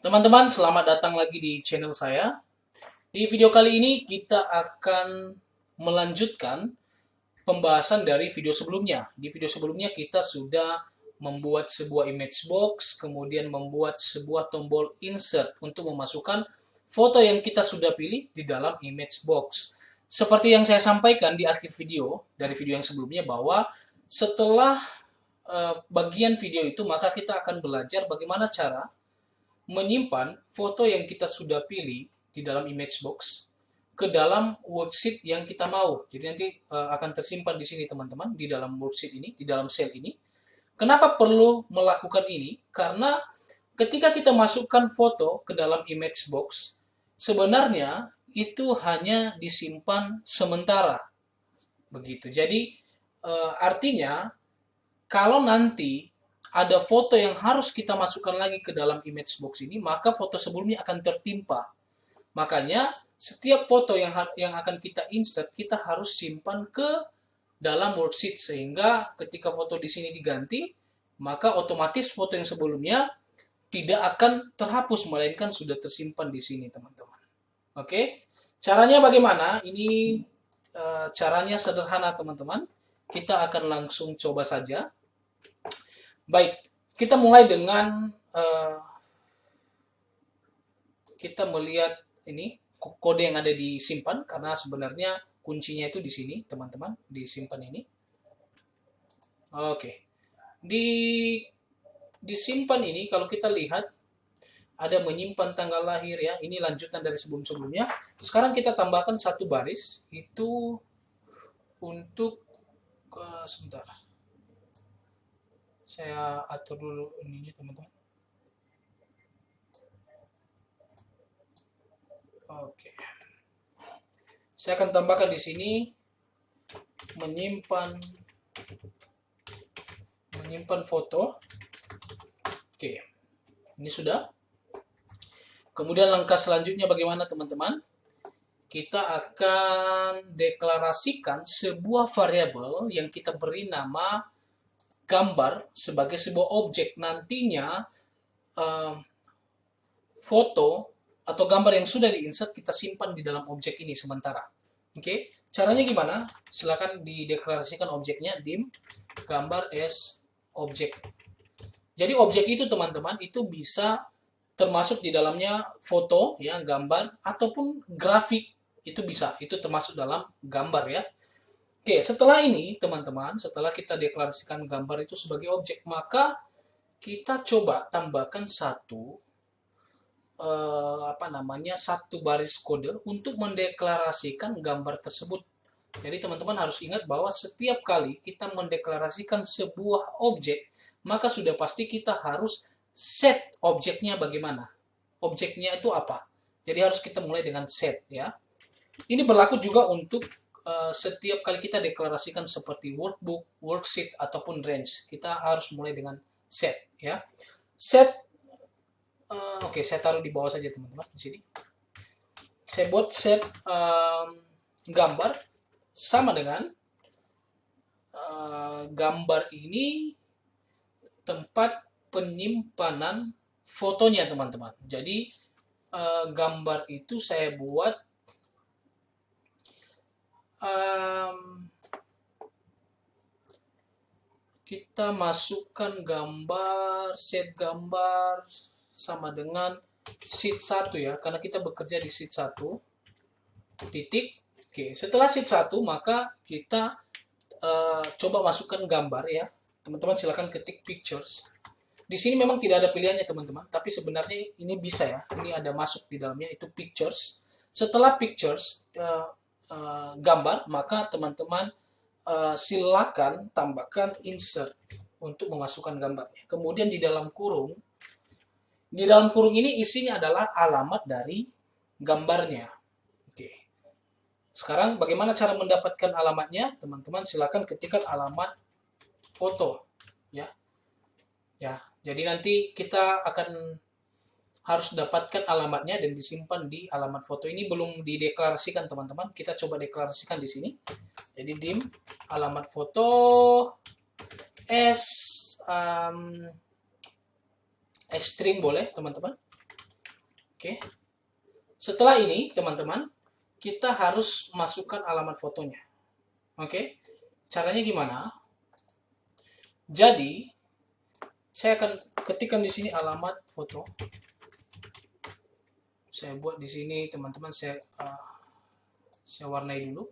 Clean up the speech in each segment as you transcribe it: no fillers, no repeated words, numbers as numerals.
Teman-teman, selamat datang lagi di channel saya. Di video kali ini kita akan melanjutkan pembahasan dari video sebelumnya. Di video sebelumnya kita sudah membuat sebuah image box, kemudian membuat sebuah tombol insert untuk memasukkan foto yang kita sudah pilih di dalam image box. Seperti yang saya sampaikan di akhir video, dari video yang sebelumnya, bahwa setelah bagian video itu, maka kita akan belajar bagaimana cara menyimpan foto yang kita sudah pilih di dalam image box ke dalam worksheet yang kita mau. Jadi nanti akan tersimpan di sini teman-teman, di dalam worksheet ini, di dalam cell ini. Kenapa perlu melakukan ini? Karena ketika kita masukkan foto ke dalam image box, sebenarnya itu hanya disimpan sementara. Begitu. Jadi artinya kalau nanti ada foto yang harus kita masukkan lagi ke dalam image box ini, maka foto sebelumnya akan tertimpa. Makanya setiap foto yang akan kita insert, kita harus simpan ke dalam worksheet sehingga ketika foto di sini diganti, maka otomatis foto yang sebelumnya tidak akan terhapus melainkan sudah tersimpan di sini, teman-teman. Oke. Caranya bagaimana? Ini caranya sederhana, teman-teman. Kita akan langsung coba saja. Baik, kita mulai dengan kita melihat ini kode yang ada disimpan karena sebenarnya kuncinya itu di sini, teman-teman, disimpan ini. Oke. Disimpan ini kalau kita lihat ada menyimpan tanggal lahir ya. Ini lanjutan dari sebelum-sebelumnya. Sekarang kita tambahkan satu baris itu untuk sebentar. Saya atur dulu ininya, teman-teman. Oke. Saya akan tambahkan di sini menyimpan foto. Oke. Ini sudah. Kemudian langkah selanjutnya bagaimana, teman-teman? Kita akan deklarasikan sebuah variabel yang kita beri nama gambar sebagai sebuah objek. Nantinya foto atau gambar yang sudah diinsert kita simpan di dalam objek ini sementara. Oke, caranya gimana? Silakan dideklarasikan objeknya dim gambar as object. Jadi objek itu, teman-teman, itu bisa termasuk di dalamnya foto ya, gambar ataupun grafik, itu bisa. Itu termasuk dalam gambar ya. Oke, setelah ini teman-teman, setelah kita deklarasikan gambar itu sebagai objek, maka kita coba tambahkan satu satu baris kode untuk mendeklarasikan gambar tersebut. Jadi teman-teman harus ingat bahwa setiap kali kita mendeklarasikan sebuah objek, maka sudah pasti kita harus set objeknya bagaimana. Objeknya itu apa? Jadi harus kita mulai dengan set ya. Ini berlaku juga untuk setiap kali kita deklarasikan seperti workbook, worksheet, ataupun range, kita harus mulai dengan set ya. Set, oke, saya taruh di bawah saja teman-teman di sini. Saya buat set gambar sama dengan gambar ini tempat penyimpanan fotonya, teman-teman. Jadi gambar itu saya buat kita masukkan gambar, set gambar sama dengan sheet 1 ya, karena kita bekerja di sheet 1 titik. Oke, setelah sheet 1 maka kita coba masukkan gambar ya. Teman-teman silakan ketik pictures. Di sini memang tidak ada pilihannya teman-teman, tapi sebenarnya ini bisa ya. Ini ada masuk di dalamnya, itu pictures. Setelah pictures gambar, maka teman-teman silakan tambahkan insert untuk memasukkan gambarnya. Kemudian di dalam kurung ini isinya adalah alamat dari gambarnya. Oke. Sekarang bagaimana cara mendapatkan alamatnya? Teman-teman silakan ketikkan alamat foto ya. Ya, jadi nanti kita akan harus dapatkan alamatnya dan disimpan di alamat foto. Ini belum dideklarasikan teman-teman. Kita coba deklarasikan di sini. Jadi dim alamat foto s string boleh teman-teman. Oke. Setelah ini, teman-teman, kita harus masukkan alamat fotonya. Oke. Caranya gimana? Jadi, saya akan ketikkan di sini alamat foto. Saya buat di sini, teman-teman, saya warnai dulu.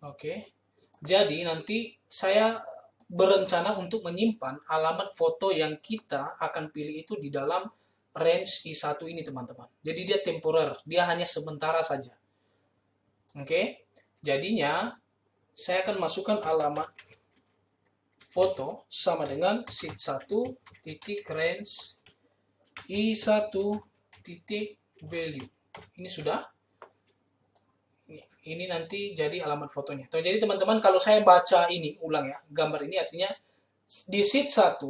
Oke. Jadi nanti saya berencana untuk menyimpan alamat foto yang kita akan pilih itu di dalam range I1 ini, teman-teman. Jadi dia temporer, dia hanya sementara saja. Oke. Jadinya saya akan masukkan alamat foto sama dengan sheet1 titik range I1 titik value. Ini sudah. Ini nanti jadi alamat fotonya. Jadi teman-teman, kalau saya baca ini ulang ya, gambar ini artinya di sheet 1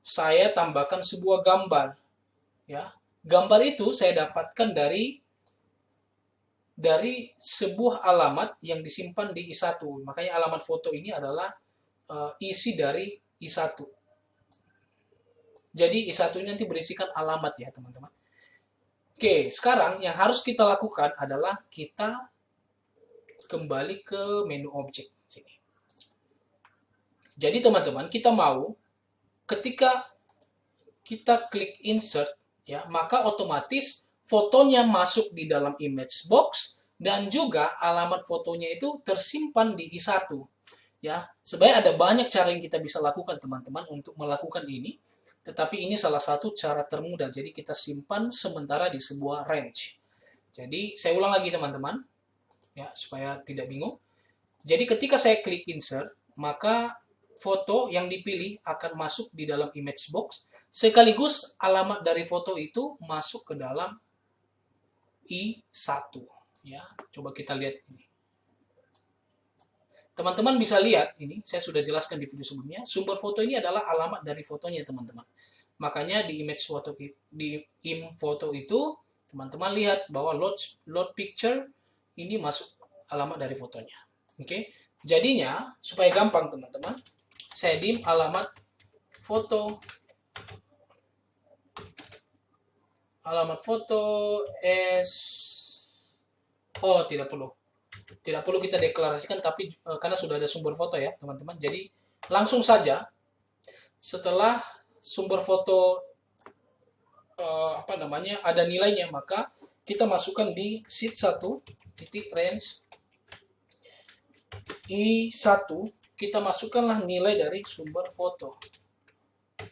saya tambahkan sebuah gambar ya. Gambar itu saya dapatkan dari sebuah alamat yang disimpan di I1. Makanya alamat foto ini adalah isi dari I1. Jadi I1 ini nanti berisikan alamat ya, teman-teman. Oke, sekarang yang harus kita lakukan adalah kita kembali ke menu objek sini. Jadi teman-teman, kita mau ketika kita klik insert ya, maka otomatis fotonya masuk di dalam image box dan juga alamat fotonya itu tersimpan di I1 ya. Sebenarnya ada banyak cara yang kita bisa lakukan, teman-teman, untuk melakukan ini, tetapi ini salah satu cara termudah. Jadi kita simpan sementara di sebuah range. Jadi saya ulang lagi, teman-teman, ya, supaya tidak bingung. Jadi ketika saya klik insert, maka foto yang dipilih akan masuk di dalam image box, sekaligus alamat dari foto itu masuk ke dalam I1 ya. Coba kita lihat ini. Teman-teman bisa lihat ini, saya sudah jelaskan di video sebelumnya, sumber foto ini adalah alamat dari fotonya, teman-teman. Makanya di image foto, di im foto itu, teman-teman lihat bahwa load picture ini masuk alamat dari fotonya. Oke. Jadinya supaya gampang, teman-teman, saya dim alamat foto. Alamat foto tidak perlu. Tidak perlu kita deklarasikan, tapi karena sudah ada sumber foto ya, teman-teman. Jadi langsung saja setelah sumber foto ada nilainya, maka kita masukkan di sheet 1 titik range I1, kita masukkanlah nilai dari sumber foto.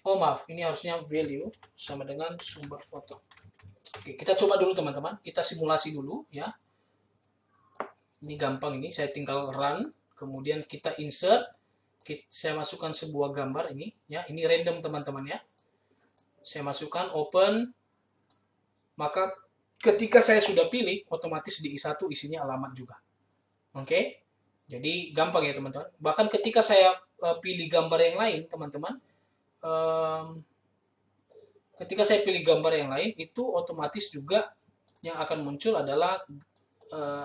Oh maaf, ini harusnya value sama dengan sumber foto. Oke, kita coba dulu, teman-teman. Kita simulasi dulu ya. Ini gampang ini, saya tinggal run, kemudian kita insert, saya masukkan sebuah gambar ini ya. Ini random, teman-teman ya. Saya masukkan open, maka ketika saya sudah pilih, otomatis di I1 isinya alamat juga. Oke. Jadi gampang ya, teman-teman. Bahkan ketika saya pilih gambar yang lain, teman-teman, ketika saya pilih gambar yang lain, itu otomatis juga yang akan muncul adalah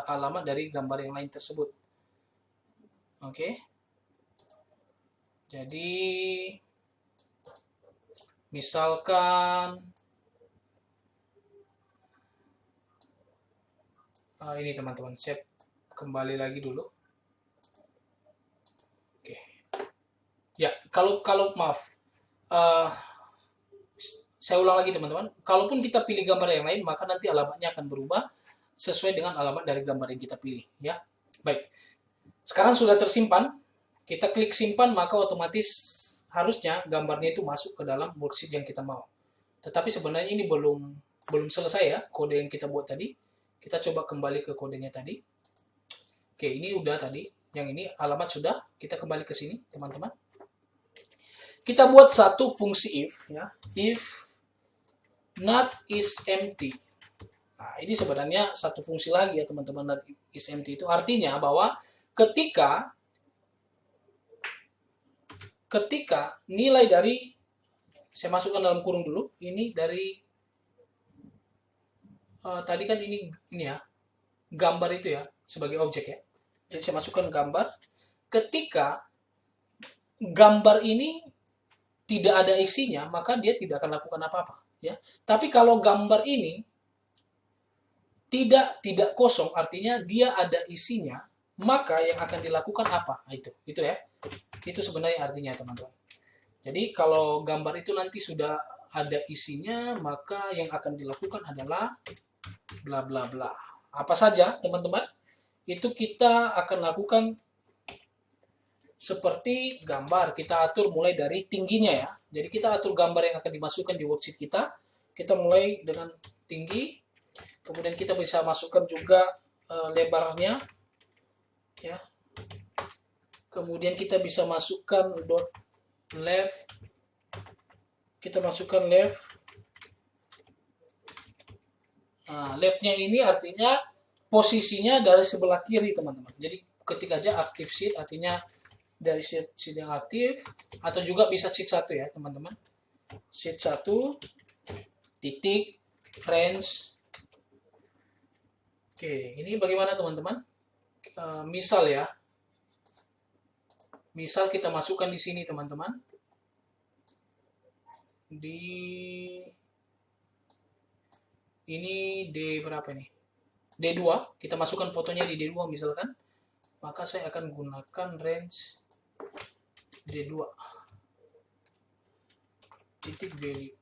alamat dari gambar yang lain tersebut. Oke. Jadi misalkan ini, teman-teman, saya kembali lagi dulu. Oke. Ya, kalau maaf, saya ulang lagi, teman-teman. Kalaupun kita pilih gambar yang lain, maka nanti alamatnya akan berubah sesuai dengan alamat dari gambar yang kita pilih ya. Baik. Sekarang sudah tersimpan, kita klik simpan, maka otomatis harusnya gambarnya itu masuk ke dalam worksheet yang kita mau. Tetapi sebenarnya ini belum selesai ya, kode yang kita buat tadi. Kita coba kembali ke kodenya tadi. Oke, ini udah tadi. Yang ini alamat sudah. Kita kembali ke sini, teman-teman. Kita buat satu fungsi if ya. If not is empty. Nah, ini sebenarnya satu fungsi lagi ya, teman-teman. Not is empty itu artinya bahwa ketika nilai dari, saya masukkan dalam kurung dulu, ini dari tadi kan ini ya, gambar itu ya, sebagai objek ya. Jadi saya masukkan gambar. Ketika gambar ini tidak ada isinya, maka dia tidak akan lakukan apa-apa ya. Tapi kalau gambar ini tidak kosong, artinya dia ada isinya, maka yang akan dilakukan apa? Nah, itu ya. Itu sebenarnya artinya, teman-teman. Jadi kalau gambar itu nanti sudah ada isinya, maka yang akan dilakukan adalah bla bla bla. Apa saja, teman-teman? Itu kita akan lakukan seperti gambar. Kita atur mulai dari tingginya ya. Jadi kita atur gambar yang akan dimasukkan di worksheet kita. Kita mulai dengan tinggi. Kemudian kita bisa masukkan juga lebarnya ya. Kemudian kita bisa masukkan dot left. Kita masukkan left. Nah, leftnya ini artinya posisinya dari sebelah kiri, teman-teman. Jadi ketik aja active sheet, artinya dari sheet yang aktif, atau juga bisa sheet 1 ya, teman-teman. Sheet 1 titik range. Oke, ini bagaimana, teman-teman? Misal ya. Misal kita masukkan di sini, teman-teman. Ini D berapa nih? D2, kita masukkan fotonya di D2 misalkan. Maka saya akan gunakan range D2. Titik value.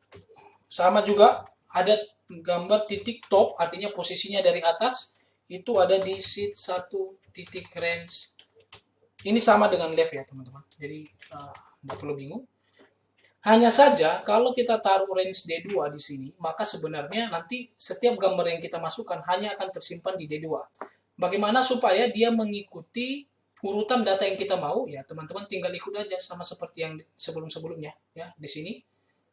Sama juga ada gambar titik top, artinya posisinya dari atas, itu ada di sheet 1 titik range. Ini sama dengan left ya, teman-teman. Jadi tidak perlu bingung. Hanya saja kalau kita taruh range D2 di sini, maka sebenarnya nanti setiap gambar yang kita masukkan hanya akan tersimpan di D2. Bagaimana supaya dia mengikuti urutan data yang kita mau? Ya, teman-teman tinggal ikut aja sama seperti yang sebelum-sebelumnya ya. Di sini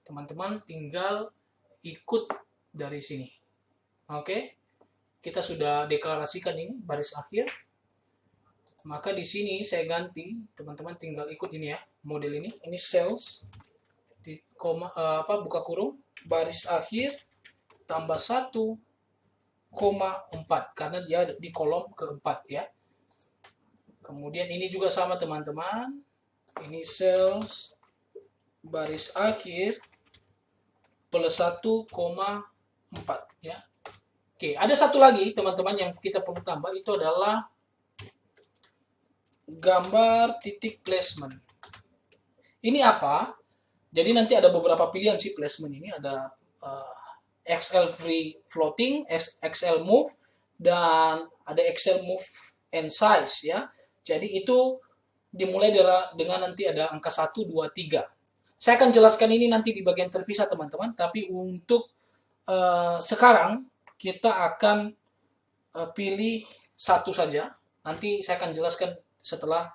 teman-teman tinggal ikut dari sini. Oke. Kita sudah deklarasikan ini baris akhir. Maka di sini saya ganti, teman-teman tinggal ikut ini ya, model ini. Ini cells di buka kurung baris akhir tambah 1,4 karena dia di kolom keempat ya. Kemudian ini juga sama, teman-teman. Ini cells baris akhir plus 1,4 ya. Oke, ada satu lagi, teman-teman, yang kita perlu tambah, itu adalah gambar titik placement. Ini apa? Jadi nanti ada beberapa pilihan sih placement ini. Ada XL free floating, XL move, dan ada XL move and size ya. Jadi itu dimulai dengan nanti ada angka 1, 2, 3. Saya akan jelaskan ini nanti di bagian terpisah, teman-teman. Tapi untuk sekarang kita akan pilih satu saja. Nanti saya akan jelaskan setelah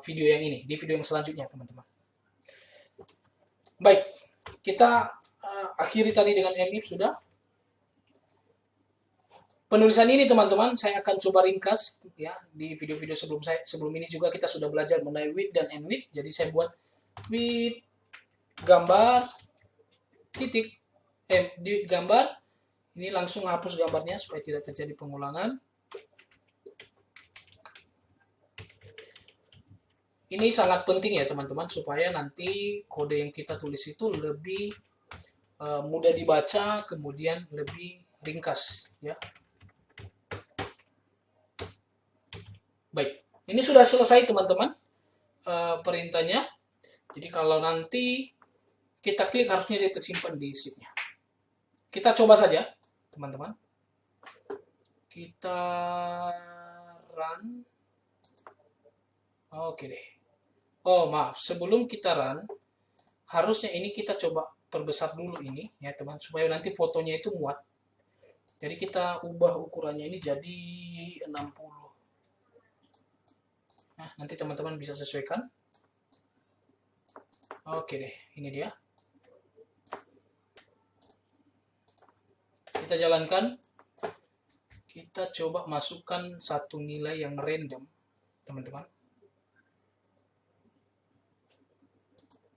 video yang ini, di video yang selanjutnya, teman-teman. Baik, kita akhiri tadi dengan MIF sudah. Penulisan ini, teman-teman, saya akan coba ringkas ya. Di video-video sebelum ini juga kita sudah belajar mengenai width dan end width. Jadi saya buat width gambar titik di gambar ini, langsung hapus gambarnya supaya tidak terjadi pengulangan. Ini sangat penting ya, teman-teman, supaya nanti kode yang kita tulis itu lebih mudah dibaca, kemudian lebih ringkas ya. Baik, ini sudah selesai, teman-teman, perintahnya. Jadi kalau nanti kita klik, harusnya dia tersimpan di sheet-nya. Kita coba saja, teman-teman. Kita run. Oke deh. Oh, maaf, sebelum kita run, harusnya ini kita coba perbesar dulu ini ya, teman, supaya nanti fotonya itu muat. Jadi kita ubah ukurannya ini jadi 60. Nah, nanti teman-teman bisa sesuaikan. Oke deh, ini dia. Kita jalankan. Kita coba masukkan satu nilai yang random, teman-teman.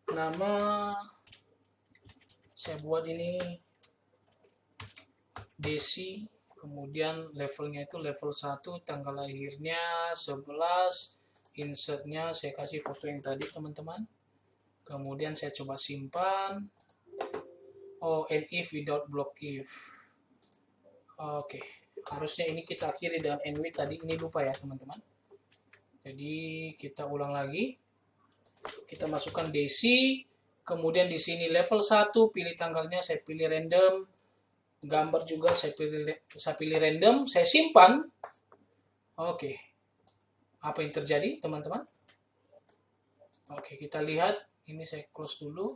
Nama saya buat ini Desi, kemudian levelnya itu level 1, tanggal lahirnya 11, insertnya saya kasih foto yang tadi, teman-teman. Kemudian saya coba simpan. Oh, and if without block if. Oke. Harusnya ini kita akhiri dengan NW tadi, ini lupa ya teman-teman. Jadi kita ulang lagi. Kita masukkan DC, kemudian di sini level 1, pilih tanggalnya, saya pilih random. Gambar juga saya pilih random, saya simpan. Oke. Apa yang terjadi, teman-teman? Oke, kita lihat. Ini saya close dulu.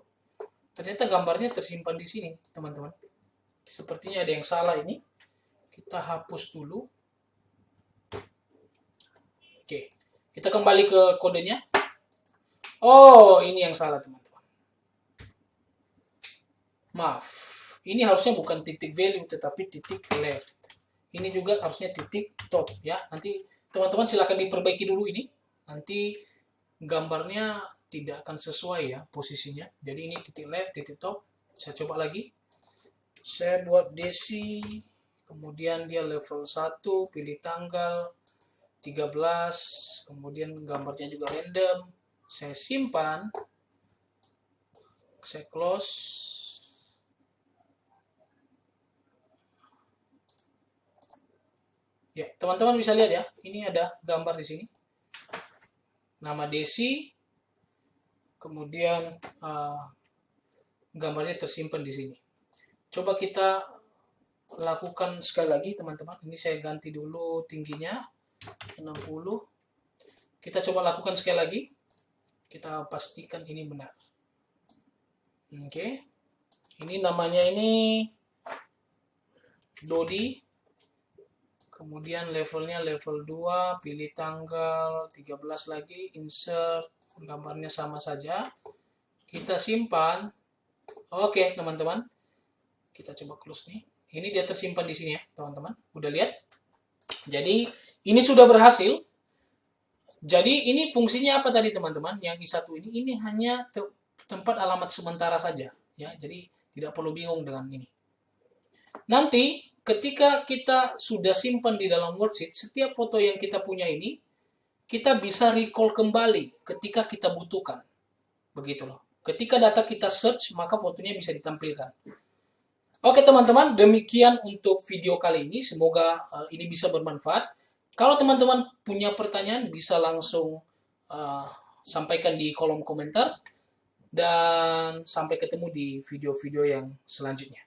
Ternyata gambarnya tersimpan di sini, teman-teman. Sepertinya ada yang salah ini. Kita hapus dulu. Oke, kita kembali ke kodenya. Oh, ini yang salah, teman-teman. Maaf, ini harusnya bukan titik value, tetapi titik left. Ini juga harusnya titik top, ya. Nanti teman-teman silakan diperbaiki dulu ini. Nanti gambarnya tidak akan sesuai ya posisinya. Jadi ini titik left, titik top. Saya coba lagi. Saya buat DC. Kemudian dia level 1, pilih tanggal 13, kemudian gambarnya juga random. Saya simpan, saya close. Ya, teman-teman bisa lihat ya, ini ada gambar di sini. Nama Desi, kemudian gambarnya tersimpan di sini. Coba kita lakukan sekali lagi teman-teman. Ini saya ganti dulu tingginya 60. Kita coba lakukan sekali lagi. Kita pastikan ini benar. Oke. Ini namanya ini Dodi. Kemudian levelnya level 2, pilih tanggal 13 lagi, insert, gambarnya sama saja. Kita simpan. Oke, teman-teman. Kita coba close nih. Ini dia tersimpan di sini ya, teman-teman. Udah lihat? Jadi, ini sudah berhasil. Jadi, ini fungsinya apa tadi, teman-teman? Yang I1 ini hanya tempat alamat sementara saja. Ya, jadi, tidak perlu bingung dengan ini. Nanti, ketika kita sudah simpan di dalam worksheet, setiap foto yang kita punya ini, kita bisa recall kembali ketika kita butuhkan. Begitu loh. Ketika data kita search, maka fotonya bisa ditampilkan. Oke teman-teman, demikian untuk video kali ini. Semoga ini bisa bermanfaat. Kalau teman-teman punya pertanyaan, bisa langsung sampaikan di kolom komentar. Dan sampai ketemu di video-video yang selanjutnya.